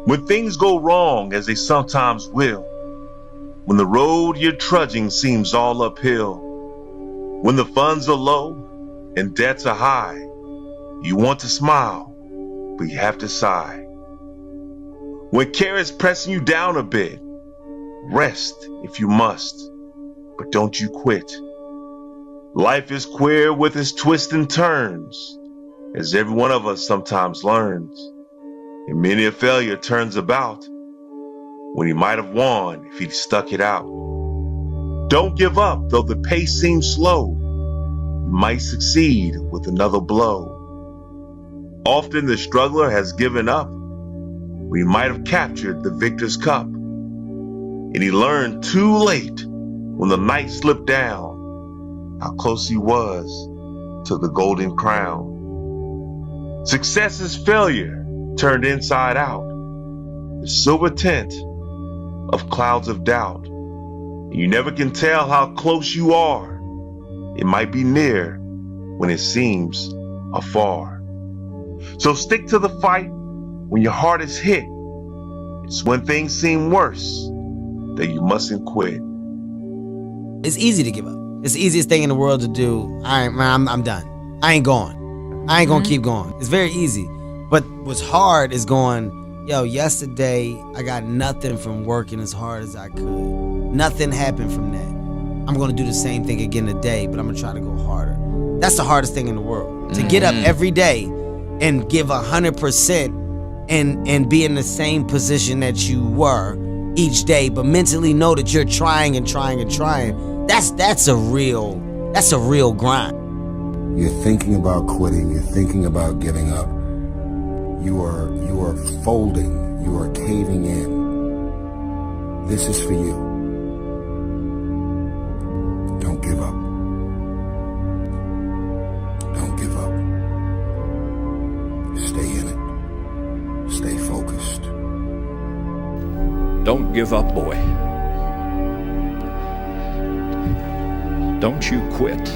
When things go wrong, as they sometimes will, when the road you're trudging seems all uphill, when the funds are low and debts are high, you want to smile, but you have to sigh. When care is pressing you down a bit, rest if you must, but don't you quit. Life is queer with its twists and turns, as every one of us sometimes learns. And many a failure turns about when he might have won if he'd stuck it out. Don't give up, though the pace seems slow. You might succeed with another blow. Often the struggler has given up when he might have captured the victor's cup. And he learned too late when the night slipped down how close he was to the golden crown. Success is failure turned inside out, the silver tint of clouds of doubt. And you never can tell how close you are. It might be near when it seems afar. So stick to the fight when your heart is hit. It's when things seem worse that you mustn't quit. It's easy to give up. It's the easiest thing in the world to do. I'm done. I ain't going. I ain't gonna keep going. It's very easy. But what's hard is going, yesterday I got nothing from working as hard as I could. Nothing happened from that. I'm gonna do the same thing again today, but I'm gonna try to go harder. That's the hardest thing in the world. To get up every day and give 100% and be in the same position that you were each day, but mentally know that you're trying and trying and trying. That's a real grind. You're thinking about quitting, you're thinking about giving up. You are folding, you are caving in. This is for you. Don't give up. Don't give up. Stay in it. Stay focused. Don't give up, boy. Don't you quit.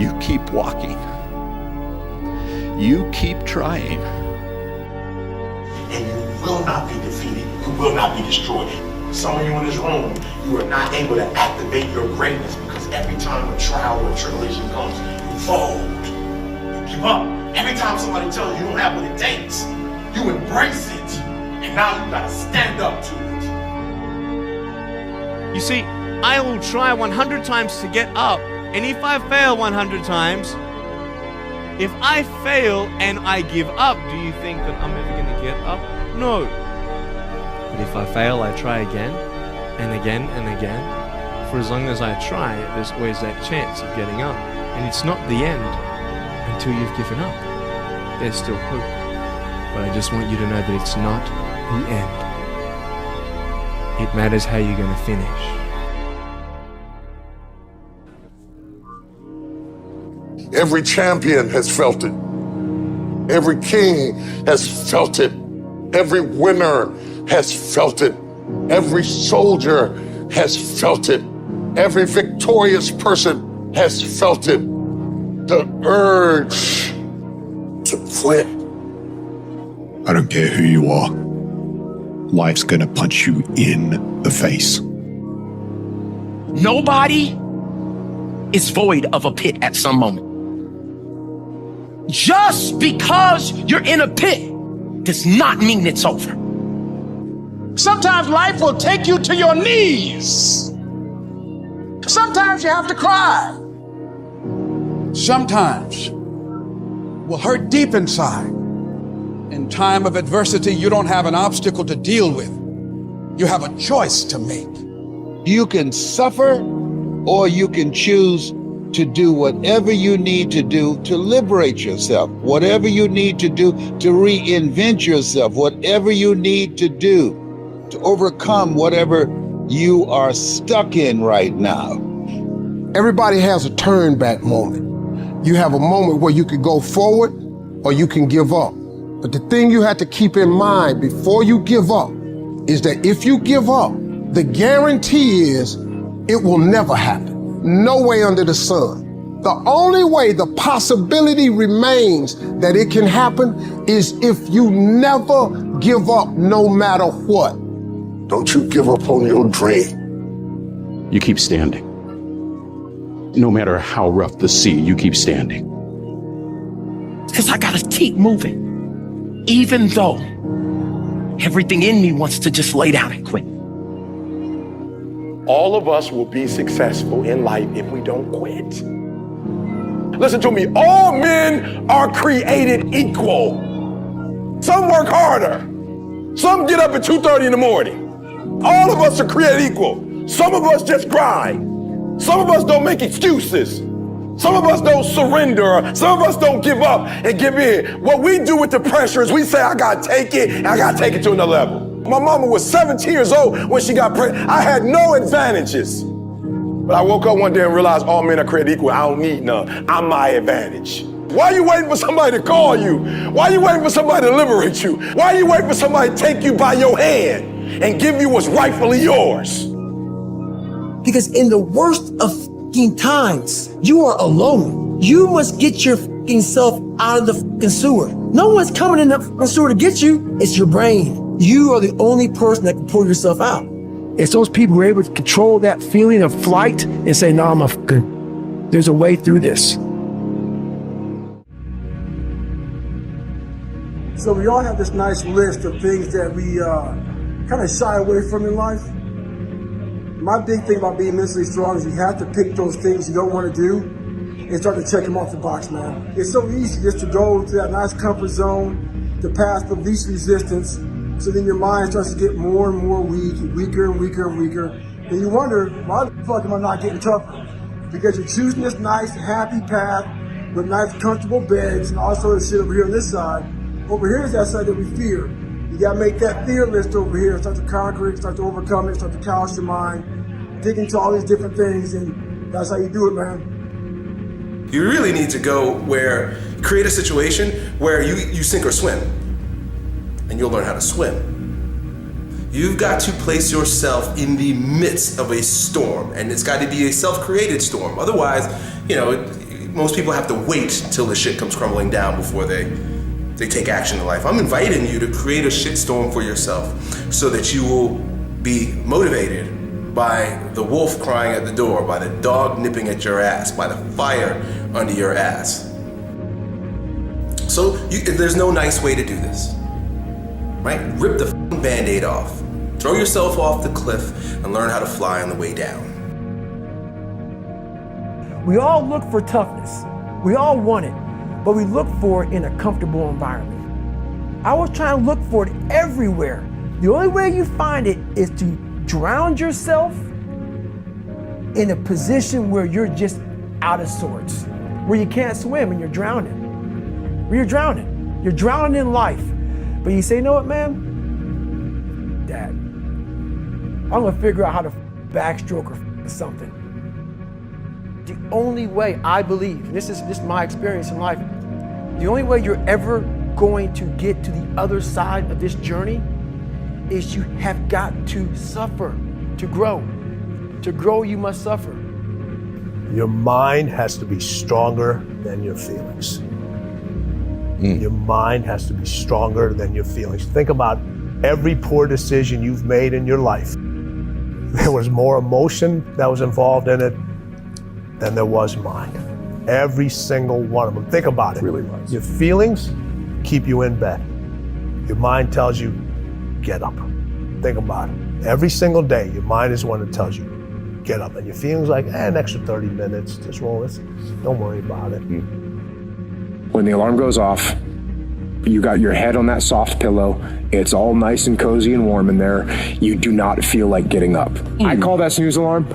You keep walking. You keep trying. And you will not be defeated. You will not be destroyed. Some of you in this room, you are not able to activate your greatness because every time a trial or tribulation comes, you fold. You give up. Every time somebody tells you you don't have what it takes, you embrace it. And now you gotta stand up to it. You see, I will try 100 times to get up, and if I fail 100 times, if I fail and I give up, do you think that I'm ever going to get up? No. But if I fail, I try again, and again, and again. For as long as I try, there's always that chance of getting up. And it's not the end until you've given up. There's still hope. But I just want you to know that it's not the end. It matters how you're going to finish. Every champion has felt it. Every king has felt it. Every winner has felt it. Every soldier has felt it. Every victorious person has felt it. The urge to quit. I don't care who you are. Life's gonna punch you in the face. Nobody is void of a pit at some moment. Just because you're in a pit does not mean it's over. Sometimes life will take you to your knees. Sometimes you have to cry. Sometimes will hurt deep inside. In time of adversity, you don't have an obstacle to deal with. You have a choice to make. You can suffer, or you can choose to do whatever you need to do to liberate yourself, whatever you need to do to reinvent yourself, whatever you need to do to overcome whatever you are stuck in right now. Everybody has a turn back moment. You have a moment where you can go forward or you can give up. But the thing you have to keep in mind before you give up is that if you give up, the guarantee is it will never happen. No way under the sun. The only way the possibility remains that it can happen is if you never give up no matter what. Don't you give up on your dream. You keep standing. No matter how rough the sea, you keep standing. Because I gotta keep moving. Even though everything in me wants to just lay down and quit. All of us will be successful in life if we don't quit. Listen to me, all men are created equal. Some work harder. Some get up at 2:30 in the morning. All of us are created equal. Some of us just grind. Some of us don't make excuses. Some of us don't surrender. Some of us don't give up and give in. What we do with the pressure is we say, I gotta take it, and I gotta take it to another level. My mama was 17 years old when she got pregnant. I had no advantages. But I woke up one day and realized all men are created equal. I don't need none. I'm my advantage. Why are you waiting for somebody to call you? Why are you waiting for somebody to liberate you? Why are you waiting for somebody to take you by your hand and give you what's rightfully yours? Because in the worst of fucking times, you are alone. You must get your fucking self out of the fucking sewer. No one's coming in the fucking sewer to get you. It's your brain. You are the only person that can pull yourself out. It's those people who are able to control that feeling of flight and say, no, I'm fucking, there's a way through this. So we all have this nice list of things that we kind of shy away from in life. My big thing about being mentally strong is you have to pick those things you don't want to do and start to check them off the box, man. It's so easy just to go to that nice comfort zone, the path of least resistance, so then your mind starts to get more and more weak, weaker and weaker and weaker. And you wonder, why the fuck am I not getting tougher? Because you're choosing this nice, happy path with nice, comfortable beds and all sort of shit over here on this side. Over here is that side that we fear. You gotta make that fear list over here, start to conquer it, start to overcome it, start to callous your mind, dig into all these different things, and that's how you do it, man. You really need to go create a situation where you sink or swim, and you'll learn how to swim. You've got to place yourself in the midst of a storm, and it's got to be a self-created storm. Otherwise, most people have to wait till the shit comes crumbling down before they take action in life. I'm inviting you to create a shitstorm for yourself so that you will be motivated by the wolf crying at the door, by the dog nipping at your ass, by the fire under your ass. So there's no nice way to do this, right? Rip the Band-Aid off. Throw yourself off the cliff and learn how to fly on the way down. We all look for toughness. We all want it, but we look for it in a comfortable environment. I was trying to look for it everywhere. The only way you find it is to drown yourself in a position where you're just out of sorts, where you can't swim and you're drowning. You're drowning in life. But you say, you know what, man? Dad, I'm gonna figure out how to backstroke or something. The only way I believe, and this is my experience in life, the only way you're ever going to get to the other side of this journey is you have got to suffer to grow. To grow, you must suffer. Your mind has to be stronger than your feelings. Your mind has to be stronger than your feelings. Think about every poor decision you've made in your life. There was more emotion that was involved in it than there was mind. Every single one of them. Think about it. Really was. Your feelings keep you in bed. Your mind tells you, get up. Think about it. Every single day, your mind is the one that tells you, get up. And your feelings like, an extra 30 minutes, just roll this. Don't worry about it. When the alarm goes off, you got your head on that soft pillow. It's all nice and cozy and warm in there. You do not feel like getting up. I call that snooze alarm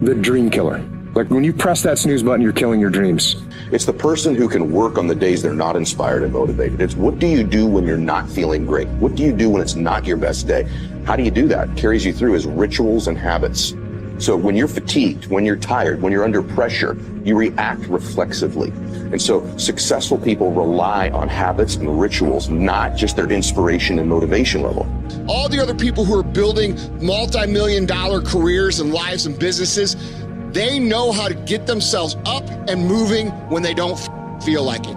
the dream killer. Like when you press that snooze button, you're killing your dreams. It's the person who can work on the days they're not inspired and motivated. It's what do you do when you're not feeling great? What do you do when it's not your best day? How do you do that? It carries you through as rituals and habits. So when you're fatigued, when you're tired, when you're under pressure, you react reflexively. And so successful people rely on habits and rituals, not just their inspiration and motivation level. All the other people who are building multi-million-dollar careers and lives and businesses, They know how to get themselves up and moving when they don't feel like it.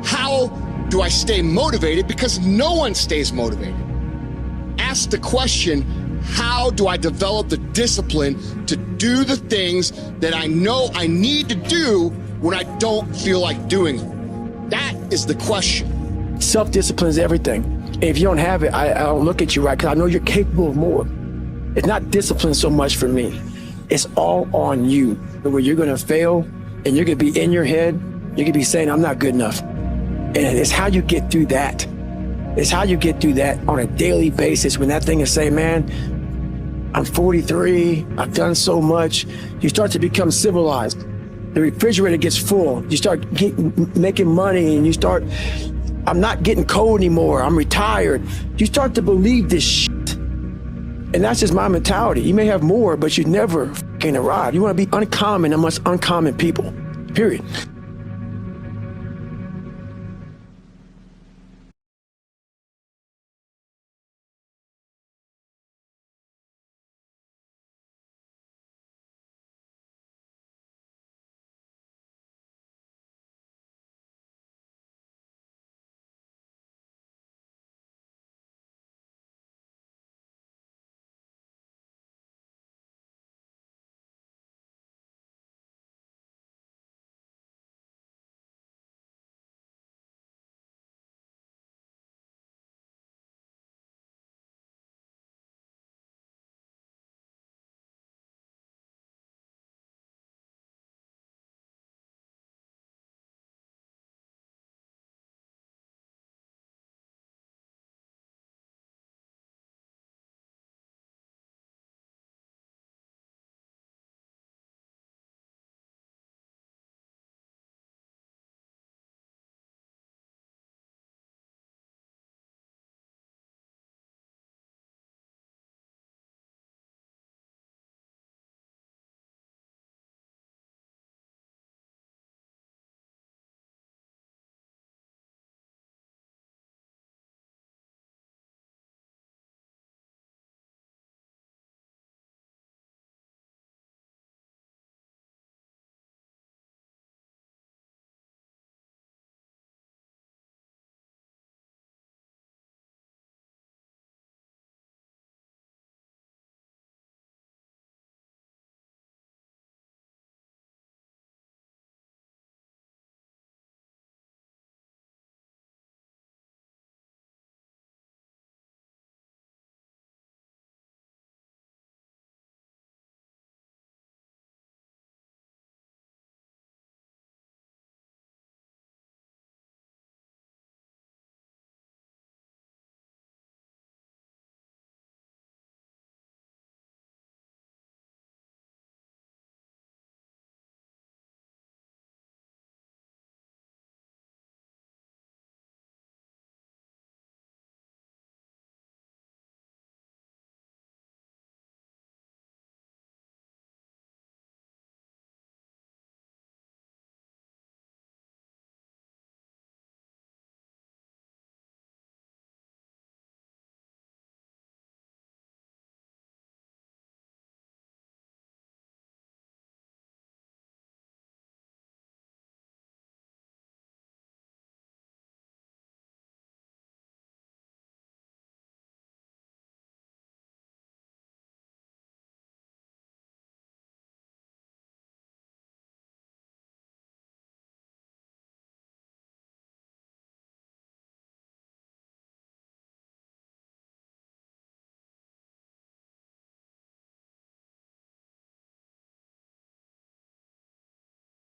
How do I stay motivated? Because no one stays motivated. Ask the question, how do I develop the discipline to do the things that I know I need to do when I don't feel like doing them? That is the question. Self-discipline is everything. And if you don't have it, I don't look at you right, because I know you're capable of more. It's not discipline so much for me. It's all on you, where you're going to fail and you're going to be in your head. You're going to be saying, I'm not good enough. And it's how you get through that. It's how you get through that on a daily basis, when that thing is saying, man, I'm 43, I've done so much. You start to become civilized. The refrigerator gets full. You start making money, and you start, I'm not getting cold anymore. I'm retired. You start to believe this shit. And that's just my mentality. You may have more, but you never fucking arrive. You want to be uncommon amongst uncommon people, period.